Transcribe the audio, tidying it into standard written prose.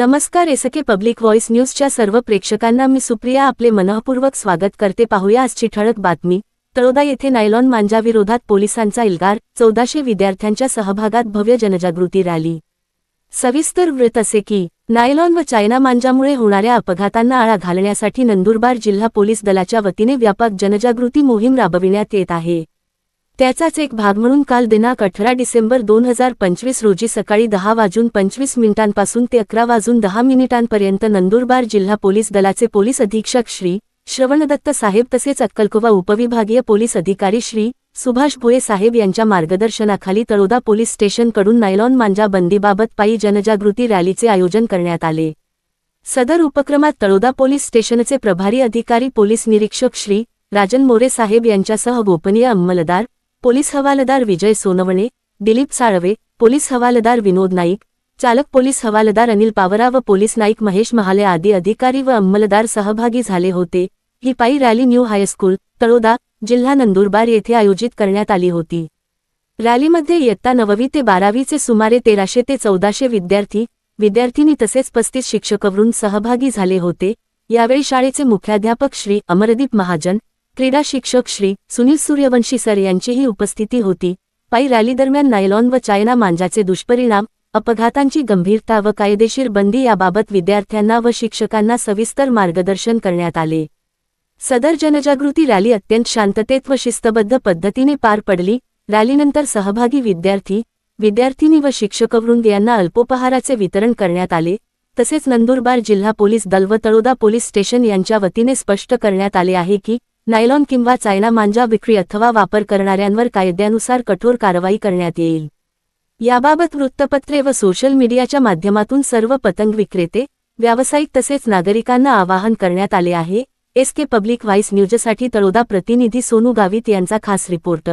नमस्कार, SK public voice न्यूजच्या सर्व प्रेक्षकांना मी सुप्रिया आपले मनःपूर्वक स्वागत करते। पाहूया आजची ठळक बातमी। तळोदा येथे नायलॉन मांजाविरोधात पोलिसांचा इल्गार, 1400 विद्यार्थ्यांच्या सहभागात भव्य जनजागृती रॅली। सविस्तर वृत्त असे की नायलॉन व चायना मांजामुळे होणाऱ्या अपघातांना आळा घालण्यासाठी नंदुरबार जिल्हा पोलीस दलाच्या वतीने व्यापक जनजागृती मोहीम राबविण्यात येत आहे। त्याचाच एक भाग म्हणून काल दिनांक 18 डिसेंबर 2025 रोजी सकाळी 10:25 ते 11:10 नंदुरबार जिल्हा पोलीस दलाचे पोलीस अधीक्षक श्री श्रवणदत्त साहेब तसेच अक्कलकोवा उपविभागीय पोलीस अधिकारी श्री सुभाष भोये साहेब यांच्या मार्गदर्शनाखाली तळोदा पोलीस स्टेशनकडून नायलॉन मांजा बंदीबाबत पायी जनजागृती रॅलीचे आयोजन करण्यात आले। सदर उपक्रमात तळोदा पोलीस स्टेशनचे प्रभारी अधिकारी पोलीस निरीक्षक श्री राजन मोरे साहेब यांच्यासह गोपनीय अंमलदार, पोलीस हवालदार विजय सोनवणे, दिलीप साळवे, पोलीस हवालदार विनोद नाईक, चालक पोलीस हवालदार अनिल पावरा व पोलीस नाईक महेश महाले आदी अधिकारी व अंमलदार सहभागी झाले होते। ही पायी रॅली न्यू हायस्कूल, तळोदा, जिल्हा नंदुरबार येथे आयोजित करण्यात आली होती। रॅलीमध्ये इयत्ता 9वी ते 12वीचे सुमारे 1300 ते 1400 विद्यार्थिनी तसेच 35 शिक्षकवृंद सहभागी झाले होते। यावेळी शाळेचे मुख्याध्यापक श्री अमरदीप महाजन, क्रीडा शिक्षक श्री सुनील सूर्यवंशी सर यांचीही उपस्थिती होती। पायी रॅली दरम्यान नायलॉन व चायना मांजाचे दुष्परिणाम, अपघातांची गंभीरता व कायदेशीर बंदी याबाबत विद्यार्थ्यांना व शिक्षकांना सविस्तर मार्गदर्शन करण्यात आले। सदर जनजागृती रॅली अत्यंत शांततेत व शिस्तबद्ध पद्धतीने पार पडली। रॅलीनंतर सहभागी विद्यार्थिनी व शिक्षकवृंद यांना अल्पोपहाराचे वितरण करण्यात आले। तसेच नंदुरबार जिल्हा पोलीस दल व तळोदा पोलीस स्टेशन यांच्या वतीने स्पष्ट करण्यात आले आहे की नायलॉन किंवा चायना मांजा विक्री अथवा वापर करणाऱ्यांवर कायद्यानुसार कठोर कारवाई करण्यात येईल। याबाबत वृत्तपत्रे व सोशल मीडियाच्या माध्यमातून सर्व पतंग विक्रेते, व्यावसायिक तसेच नागरिकांना आवाहन करण्यात आले आहे। एसके पब्लिक व्हॉइस न्यूजसाठी तळोदा प्रतिनिधी सोनू गावित यांचा खास रिपोर्ट।